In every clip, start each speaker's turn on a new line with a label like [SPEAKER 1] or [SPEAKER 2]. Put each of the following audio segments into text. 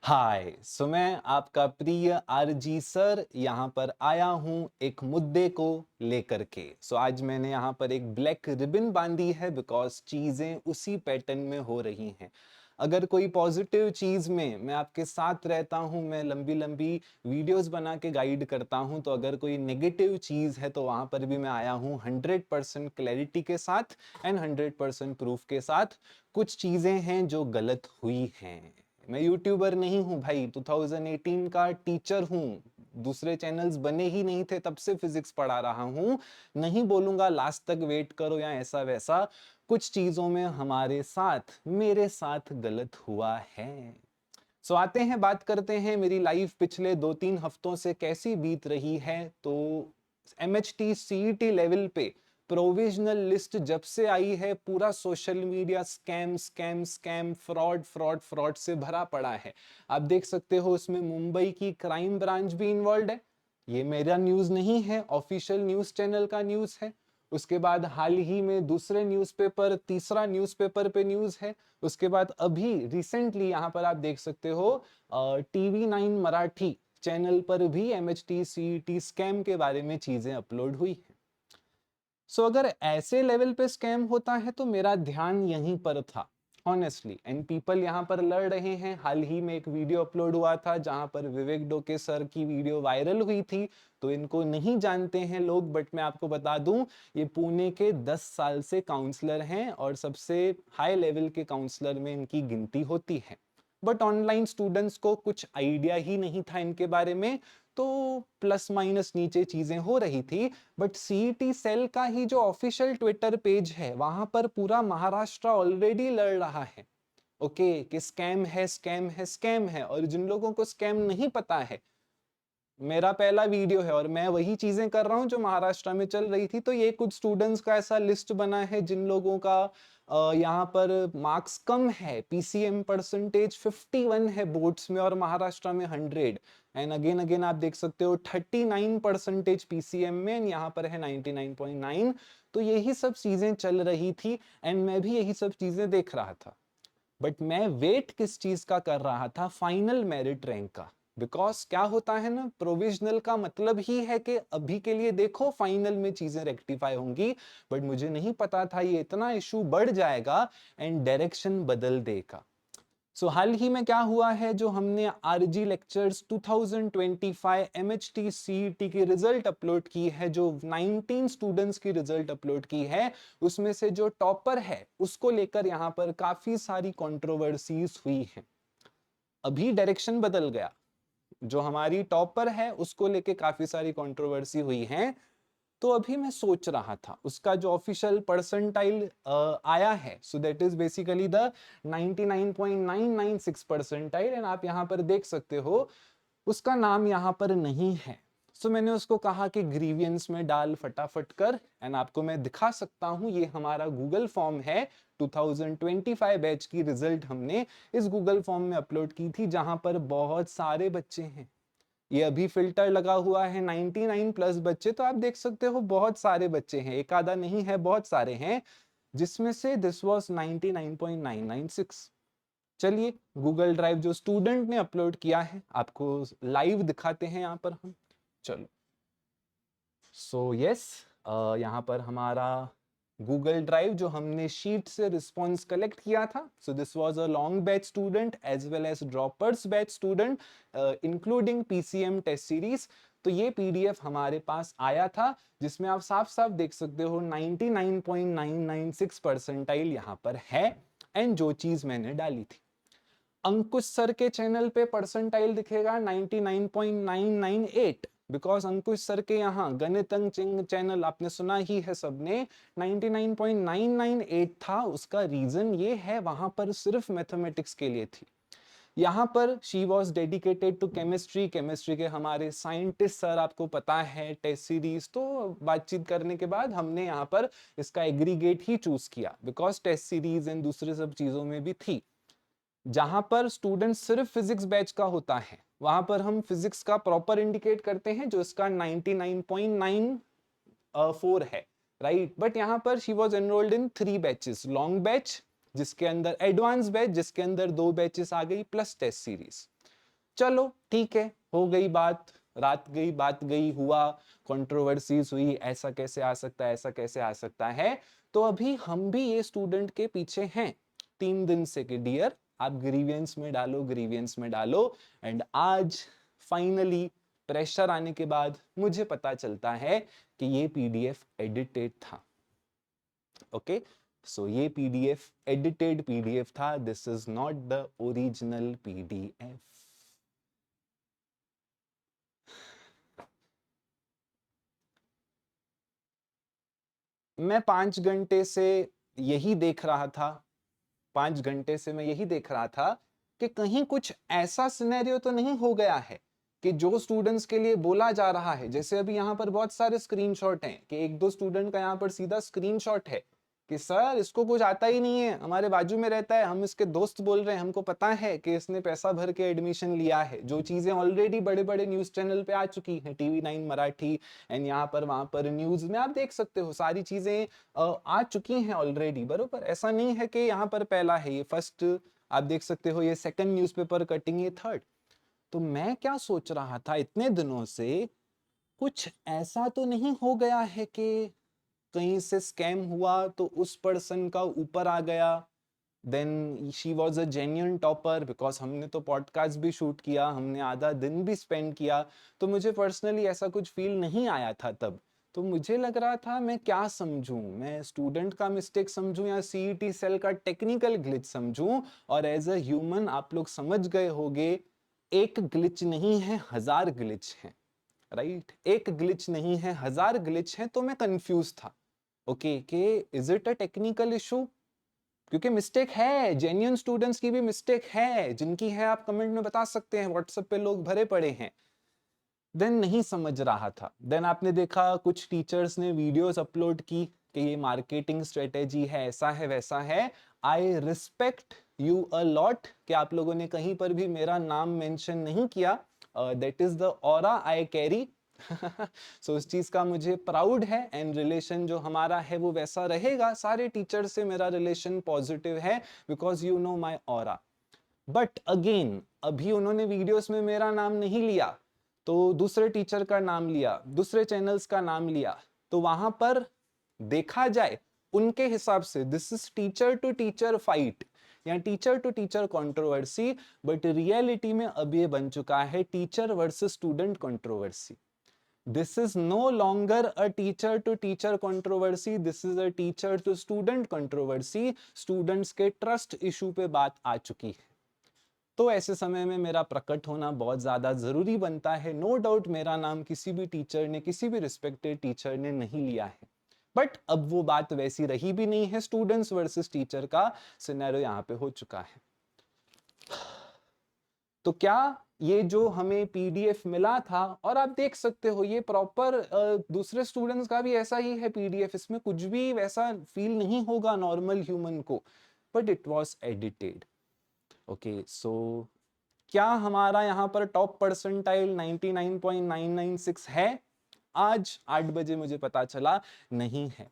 [SPEAKER 1] हाय, मैं आपका प्रिय आरजी सर यहाँ पर आया हूँ एक मुद्दे को लेकर के। आज मैंने यहाँ पर एक ब्लैक रिबन बांधी है बिकॉज चीज़ें उसी पैटर्न में हो रही हैं। अगर कोई पॉजिटिव चीज़ में मैं आपके साथ रहता हूँ, मैं लंबी लंबी वीडियोस बना के गाइड करता हूँ, तो अगर कोई नेगेटिव चीज़ है तो वहाँ पर भी मैं आया हूँ 100% क्लैरिटी के साथ एंड 100% प्रूफ के साथ। कुछ चीज़ें हैं जो गलत हुई हैं। मैं यूट्यूबर नहीं हूँ भाई, 2018 का टीचर हूँ। दूसरे चैनल्स बने ही नहीं थे तब से फिजिक्स पढ़ा रहा हूँ। नहीं बोलूंगा लास्ट तक वेट करो या ऐसा वैसा। कुछ चीजों में हमारे साथ, मेरे साथ गलत हुआ है। आते हैं, बात करते हैं मेरी लाइफ पिछले 2-3 हफ्तों से कैसी बीत रही है। तो MHT CET लेवल पे प्रोविजनल लिस्ट जब से आई है, पूरा social media scam scam scam, fraud fraud fraud से भरा पड़ा है। आप देख सकते हो उसमें मुंबई की क्राइम ब्रांच भी इन्वॉल्व है। ये मेरा न्यूज नहीं है, ऑफिशियल न्यूज चैनल का न्यूज है। उसके बाद हाल ही में दूसरे न्यूज़पेपर, तीसरा न्यूज़पेपर पे न्यूज है। उसके बाद अभी रिसेंटली यहाँ पर आप देख सकते हो TV9 मराठी चैनल पर भी MHT CET स्कैम के बारे में चीजें अपलोड हुई है। अगर ऐसे लेवल पे स्कैम होता है तो मेरा ध्यान यहीं पर था ऑनेस्टली, एंड पीपल यहाँ पर लड़ रहे हैं। हाल ही में एक वीडियो अपलोड हुआ था जहां पर विवेक डोके सर की वीडियो वायरल हुई थी। तो इनको नहीं जानते हैं लोग, बट मैं आपको बता दूं, ये पुणे के 10 साल से काउंसलर हैं और सबसे हाई लेवल के काउंसलर में इनकी गिनती होती है। बट ऑनलाइन स्टूडेंट्स को कुछ आइडिया ही नहीं था इनके बारे में, तो प्लस माइनस नीचे चीजें हो रही थी। बट CET सेल का ही जो ऑफिशियल ट्विटर पेज है, वहां पर पूरा महाराष्ट्र ऑलरेडी लड़ रहा है ओके कि स्कैम है स्कैम है स्कैम है। और जिन लोगों को स्कैम नहीं पता है, मेरा पहला वीडियो है और मैं वही चीजें कर रहा हूँ जो महाराष्ट्र में चल रही थी। तो ये कुछ स्टूडेंट्स का ऐसा लिस्ट बना है जिन लोगों का यहाँ पर मार्क्स कम है। PCM परसेंटेज 51 है बोर्ड्स में और महाराष्ट्र में 100। एंड अगेन अगेन आप देख सकते हो 39 परसेंटेज PCM में, यहाँ पर है 99.9। तो यही सब चीजें चल रही थी एंड मैं भी यही सब चीजें देख रहा था। बट मैं वेट किस चीज का कर रहा था? फाइनल मेरिट रैंक का। बिकॉज क्या होता है ना, प्रोविजनल का मतलब ही है कि अभी के लिए देखो फाइनल में चीजें रेक्टिफाई होंगी। बट मुझे नहीं पता था ये इतना इशू बढ़ जाएगा एंड डायरेक्शन बदल देगा। हाल ही में क्या हुआ है, जो हमने RG लेक्चर्स 2025 MHT CET की रिजल्ट अपलोड की है, जो 19 स्टूडेंट्स की रिजल्ट अपलोड की है, उसमें से जो टॉपर है उसको लेकर यहाँ पर काफी सारी कंट्रोवर्सीज हुई हैं। अभी डायरेक्शन बदल गया। जो हमारी टॉपर है उसको लेके काफी सारी कंट्रोवर्सी हुई है। तो अभी मैं सोच रहा था उसका जो ऑफिशियल परसेंटाइल आया है, so that is basically the 99.996 percentile. And आप यहाँ पर देख सकते हो उसका नाम यहाँ पर नहीं है। मैंने उसको कहा कि ग्रीवियंस में डाल फटाफट कर, एंड आपको मैं दिखा सकता हूँ, ये हमारा गूगल फॉर्म है। 2025 बैच की रिजल्ट हमने इस गूगल फॉर्म में अपलोड की थी, जहां पर बहुत सारे बच्चे हैं। ये अभी फिल्टर लगा हुआ है 99 प्लस बच्चे, तो आप देख सकते हो बहुत सारे बच्चे हैं, एक आधा नहीं है, बहुत सारे हैं, जिसमें से दिस वाज 99.996। चलिए गूगल ड्राइव जो स्टूडेंट ने अपलोड किया है आपको लाइव दिखाते हैं यहाँ पर हम। चलो यस, यहाँ पर हमारा गूगल ड्राइव जो हमने शीट से रिस्पॉन्स कलेक्ट किया था। This was a long batch student as well as droppers batch student including PCM test series. तो ये PDF हमारे पास आया था, जिसमें आप साफ साफ देख सकते हो 99.996 परसेंटाइल यहाँ पर है। एंड जो चीज मैंने डाली थी, अंकुश सर के चैनल पे परसेंटाइल दिखेगा 99.998, बिकॉज अंकुश सर के यहाँ गणितंग चिंग चैनल आपने सुना ही है सबने, 99.998 था। उसका रीजन ये है, वहां पर सिर्फ मैथमेटिक्स के लिए थी। यहाँ पर she was dedicated to chemistry. Chemistry के हमारे साइंटिस्ट सर आपको पता है, टेस्ट सीरीज। तो बातचीत करने के बाद हमने यहाँ पर इसका एग्रीगेट ही चूज किया, बिकॉज टेस्ट सीरीज एंड दूसरे सब चीजों में भी थी। जहां पर स्टूडेंट सिर्फ फिजिक्स बैच का होता है, वहां पर हम फिजिक्स का प्रॉपर इंडिकेट करते हैं, जो इसका 99.94 है, राइट। बट यहाँ पर she was enrolled in 3 batches, long batch जिसके अंदर एडवांस बैच जिसके अंदर 2 बैचेस आ गई, प्लस टेस्ट सीरीज। चलो ठीक है, हो गई बात, रात गई बात गई, हुआ, कंट्रोवर्सीज हुई, ऐसा कैसे आ सकता है, ऐसा कैसे आ सकता है। तो अभी हम भी ये स्टूडेंट के पीछे हैं 3 दिन से कि डियर आप ग्रीवियंस में डालो, ग्रीवियंस में डालो। एंड आज फाइनली प्रेशर आने के बाद मुझे पता चलता है कि ये पीडीएफ एडिटेड था। ओके, सो ये पीडीएफ एडिटेड पीडीएफ था, this is not the original PDF. मैं 5 घंटे से यही देख रहा था, 5 घंटे से मैं यही देख रहा था कि कहीं कुछ ऐसा सिनेरियो तो नहीं हो गया है कि जो स्टूडेंट्स के लिए बोला जा रहा है, जैसे अभी यहाँ पर बहुत सारे स्क्रीनशॉट हैं कि एक दो स्टूडेंट का यहाँ पर सीधा स्क्रीनशॉट है कि सर इसको कुछ आता ही नहीं है, हमारे बाजू में रहता है, हम इसके दोस्त बोल रहे हैं, हमको पता है कि इसने पैसा भर के एडमिशन लिया है, जो चीजें ऑलरेडी बड़े बड़े न्यूज चैनल पे आ चुकी हैं, TV9 मराठी एंड यहाँ पर वहां पर न्यूज में आप देख सकते हो, सारी चीजें आ चुकी हैं ऑलरेडी, बरोबर। ऐसा नहीं है कि यहाँ पर पहला है, ये फर्स्ट आप देख सकते हो, ये सेकंड न्यूज़पेपर कटिंग, ये थर्ड। तो मैं क्या सोच रहा था इतने दिनों से, कुछ ऐसा तो नहीं हो गया है कि कहीं से स्कैम हुआ तो उस पर्सन का ऊपर आ गया, then she was a genuine topper, because हमने तो पॉडकास्ट भी शूट किया, हमने आधा दिन भी स्पेंड किया, तो मुझे पर्सनली ऐसा कुछ फील नहीं आया था तब। तो मुझे लग रहा था मैं क्या समझूं, मैं स्टूडेंट का मिस्टेक समझूं या सीईटी सेल का टेक्निकल ग्लिच समझूं। और एज अ ह्यूमन आप लोग समझ गए होंगे, एक ग्लिच नहीं है, हजार ग्लिच हैं, राइट? एक ग्लिच नहीं है, हजार ग्लिच हैं। तो मैं कंफ्यूज था, ओके कि is it a technical issue, क्योंकि मिस्टेक है, जेन्युइन स्टूडेंट्स की भी मिस्टेक है, जिनकी है आप कमेंट में बता सकते हैं, व्हाट्सएप पे लोग भरे पड़े हैं। देन नहीं समझ रहा था, देन आपने देखा कुछ टीचर्स ने वीडियोस अपलोड की कि ये मार्केटिंग स्ट्रेटेजी है, ऐसा है वैसा है। I respect you a lot कि आप लोगों ने कहीं पर भी मेरा नाम मेंशन नहीं किया, that is the aura I carry. So उस चीज का मुझे प्राउड है, एंड रिलेशन जो हमारा है वो वैसा रहेगा, सारे टीचर से मेरा रिलेशन पॉजिटिव है, because you know my aura. But again अभी उन्होंने वीडियोस में मेरा नाम नहीं लिया, तो दूसरे टीचर का नाम लिया, दूसरे चैनल्स का नाम लिया, तो वहां पर देखा जाए उनके हिसाब से this is teacher to teacher fight या teacher to teacher controversy, but reality में अब ये बन चुका है teacher versus student controversy. This is no longer a teacher to teacher controversy, this is a teacher to student controversy. Students के trust issue पे बात आ चुकी है, तो ऐसे समय में मेरा प्रकट होना बहुत ज्यादा जरूरी बनता है। नो डाउट मेरा नाम किसी भी टीचर ने, किसी भी रिस्पेक्टेड टीचर ने नहीं लिया है, बट अब वो बात वैसी रही भी नहीं है, स्टूडेंट्स वर्सेस टीचर का सिनेरियो यहाँ पे हो चुका है। तो क्या ये जो हमें पीडीएफ मिला था, और आप देख सकते हो ये प्रॉपर दूसरे स्टूडेंट्स का भी ऐसा ही है पीडीएफ, इसमें कुछ भी वैसा फील नहीं होगा नॉर्मल ह्यूमन को, but it was edited. Okay, so क्या हमारा यहाँ पर टॉप परसेंटाइल 99.996 है? आज 8 बजे मुझे पता चला नहीं है।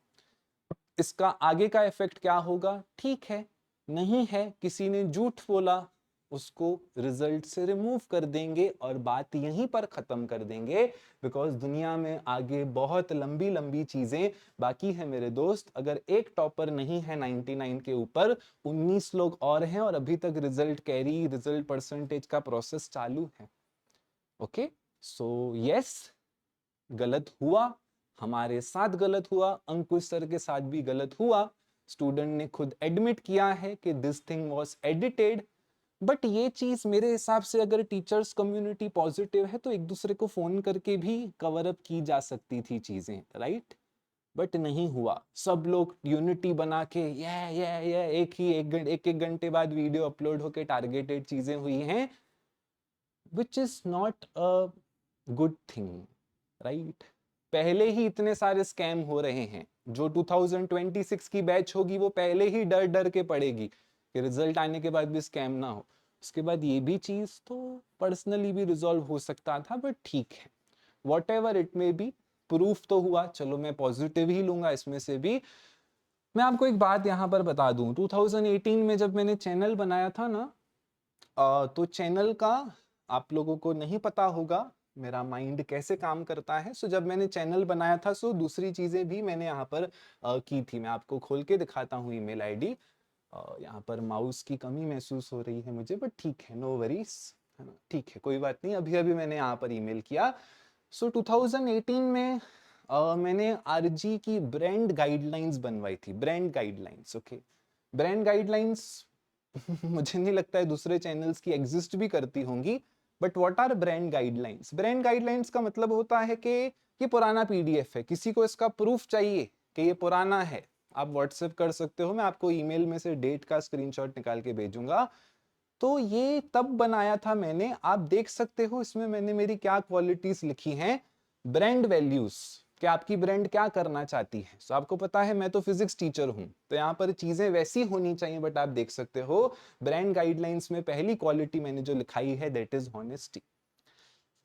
[SPEAKER 1] इसका आगे का इफेक्ट क्या होगा? ठीक है, नहीं है, किसी ने झूठ बोला, उसको रिजल्ट से रिमूव कर देंगे और बात यहीं पर खत्म कर देंगे, बिकॉज दुनिया में आगे बहुत लंबी लंबी चीजें बाकी है मेरे दोस्त। अगर एक टॉपर नहीं है 99 के ऊपर, 19 लोग और हैं, और अभी तक रिजल्ट कैरी, रिजल्ट परसेंटेज का प्रोसेस चालू है। ओके, सो यस, गलत हुआ, हमारे साथ गलत हुआ, अंकुश सर के साथ भी गलत हुआ। स्टूडेंट ने खुद एडमिट किया है कि this thing was edited, but ये चीज मेरे हिसाब से अगर टीचर्स कम्युनिटी पॉजिटिव है तो एक दूसरे को फोन करके भी कवर अप की जा सकती थी चीजें, राइट? बट नहीं हुआ, सब लोग यूनिटी बना के ये एक घंटे बाद वीडियो अपलोड होके टारगेटेड चीजें हुई हैं, which is not a good thing, right? पहले ही इतने सारे स्कैम हो रहे हैं, जो 2026 की बैच होगी वो पहले ही डर डर के पड़ेगी कि रिजल्ट आने के बाद भी स्कैम ना हो। उसके बाद ये भी चीज तो पर्सनली भी रिजॉल्व हो सकता था, बट ठीक है, what ever it may be, proof तो हुआ, चलो मैं पॉजिटिव ही लूंगा इसमें से भी। मैं आपको एक बात यहाँ पर बता दूं, 2018 में जब मैंने चैनल बनाया था ना, तो चैनल का आप लोगों को नहीं पता होगा मेरा माइंड कैसे काम करता है। सो जब मैंने चैनल बनाया था, सो दूसरी चीजें भी मैंने यहाँ पर की थी। मैं आपको खोल के दिखाता हूँ ईमेल आईडी। यहाँ पर माउस की कमी महसूस हो रही है मुझे, बट ठीक है, नो वरीज, है ना, ठीक है, कोई बात नहीं। अभी अभी मैंने यहाँ पर ईमेल किया। सो 2018 में मैंने आरजी की ब्रांड गाइडलाइंस बनवाई थी। Brand guidelines, okay. Brand guidelines मुझे नहीं लगता है दूसरे चैनल्स की एग्जिस्ट भी करती होंगी। But what are brand guidelines? Brand guidelines का मतलब होता है कि ये पुराना पीडीएफ है, किसी को इसका प्रूफ चाहिए कि ये पुराना है, आप व्हाट्सएप कर सकते हो। मैं आपको ईमेल में से डेट का स्क्रीनशॉट निकाल के भेजूंगा। तो ये तब बनाया था मैंने, आप देख सकते हो इसमें मैंने मेरी क्या क्वालिटीज लिखी हैं। ब्रांड वैल्यूज, कि आपकी ब्रांड क्या करना चाहती है। सो आपको पता है मैं तो फिजिक्स टीचर हूं, तो यहाँ पर चीजें वैसी होनी चाहिए। बट आप देख सकते हो ब्रांड गाइडलाइंस में पहली क्वालिटी मैंने जो लिखाई है that is honesty.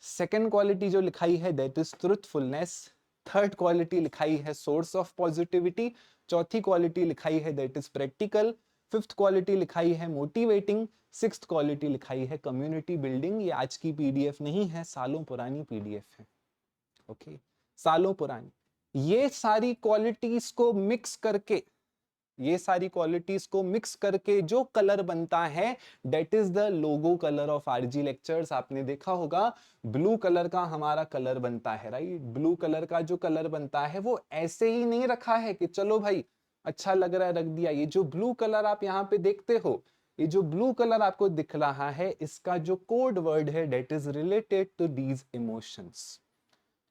[SPEAKER 1] Second quality जो लिखाई है that is truthfulness. Third quality लिखाई है सोर्स ऑफ पॉजिटिविटी। चौथी क्वालिटी लिखाई है that is practical. Fifth quality लिखाई है मोटिवेटिंग। सिक्स्थ क्वालिटी लिखाई है कम्युनिटी बिल्डिंग। ये आज की पीडीएफ नहीं है, सालों पुरानी पीडीएफ है, ओके, सालों पुरानी। ये सारी क्वालिटीज को मिक्स करके, ये सारी क्वालिटीज को मिक्स करके जो कलर बनता है that is the logo colour of RG lectures. आपने देखा होगा ब्लू कलर का हमारा कलर बनता है, राइट। ब्लू कलर का जो कलर बनता है वो ऐसे ही नहीं रखा है कि चलो भाई अच्छा लग रहा है रख दिया। ये जो ब्लू कलर आप यहाँ पे देखते हो, ये जो ब्लू कलर आपको दिख रहा है, इसका जो कोड वर्ड है that is related to these emotions.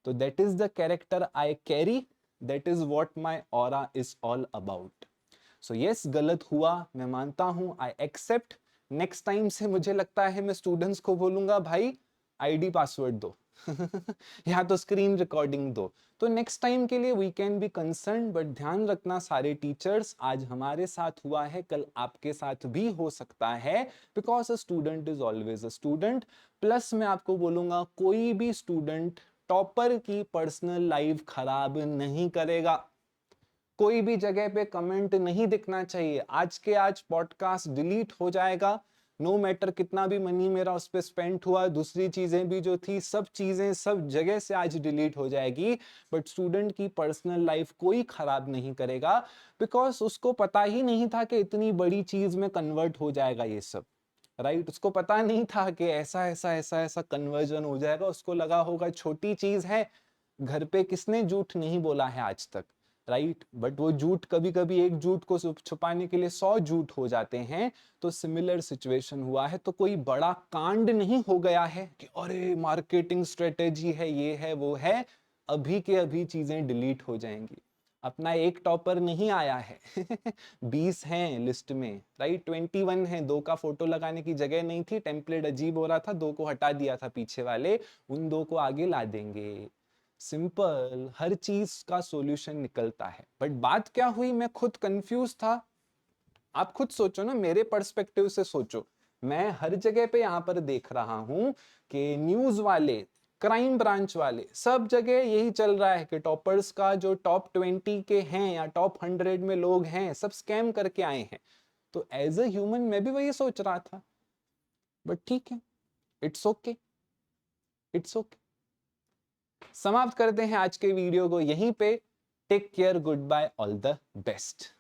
[SPEAKER 1] तो that is the character I carry, that is what my aura is all about. So yes, गलत हुआ, मैं मानता हूं, आई एक्सेप्ट। नेक्स्ट टाइम से मुझे लगता है मैं स्टूडेंट्स को बोलूंगा भाई आईडी पासवर्ड दो या तो स्क्रीन रिकॉर्डिंग दो। तो नेक्स्ट टाइम के लिए we can be concern, but ध्यान रखना सारे टीचर्स, आज हमारे साथ हुआ है कल आपके साथ भी हो सकता है, because a student is always a student. Plus मैं आपको बोलूंगा कोई भी स्टूडेंट टॉपर की पर्सनल लाइफ खराब नहीं करेगा। कोई भी जगह पे कमेंट नहीं दिखना चाहिए। आज के आज पॉडकास्ट डिलीट हो जाएगा, नो मैटर कितना भी मनी मेरा उस पर स्पेंड हुआ, दूसरी चीजें भी जो थी, सब चीजें सब जगह से आज डिलीट हो जाएगी। बट स्टूडेंट की पर्सनल लाइफ कोई खराब नहीं करेगा, बिकॉज उसको पता ही नहीं था कि इतनी बड़ी चीज में कन्वर्ट हो जाएगा ये सब, राइट। उसको पता नहीं था कि ऐसा ऐसा ऐसा ऐसा कन्वर्जन हो जाएगा। उसको लगा होगा छोटी चीज है, घर पे किसने झूठ नहीं बोला है आज तक, राइट। बट वो झूठ कभी कभी एक झूठ को छुपाने के लिए 100 झूठ हो जाते हैं। तो सिमिलर सिचुएशन हुआ है। तो कोई बड़ा कांड नहीं हो गया है कि अरे मार्केटिंग स्ट्रेटेजी है, ये है वो है। अभी के अभी चीजें डिलीट हो जाएंगी। अपना एक टॉपर नहीं आया है 20 हैं लिस्ट में, राइट। 21 है, 2 का फोटो लगाने की जगह नहीं थी, टेम्पलेट अजीब हो रहा था, 2 को हटा दिया था पीछे वाले, उन 2 को आगे ला देंगे। सिंपल, हर चीज का सॉल्यूशन निकलता है। बट बात क्या हुई, मैं खुद कंफ्यूज था। आप खुद सोचो ना, मेरे पर्सपेक्टिव से सोचो। मैं हर जगह पे यहाँ पर देख रहा हूं कि न्यूज वाले, क्राइम ब्रांच वाले, सब जगह यही चल रहा है कि टॉपर्स का जो टॉप 20 के हैं या टॉप 100 में लोग हैं, सब स्कैम करके आए हैं। तो एज अ ह्यूमन मैं भी वही सोच रहा था। बट ठीक है, इट्स ओके, इट्स ओके। समाप्त करते हैं आज के वीडियो को यहीं पे। Take care, good bye, all the best.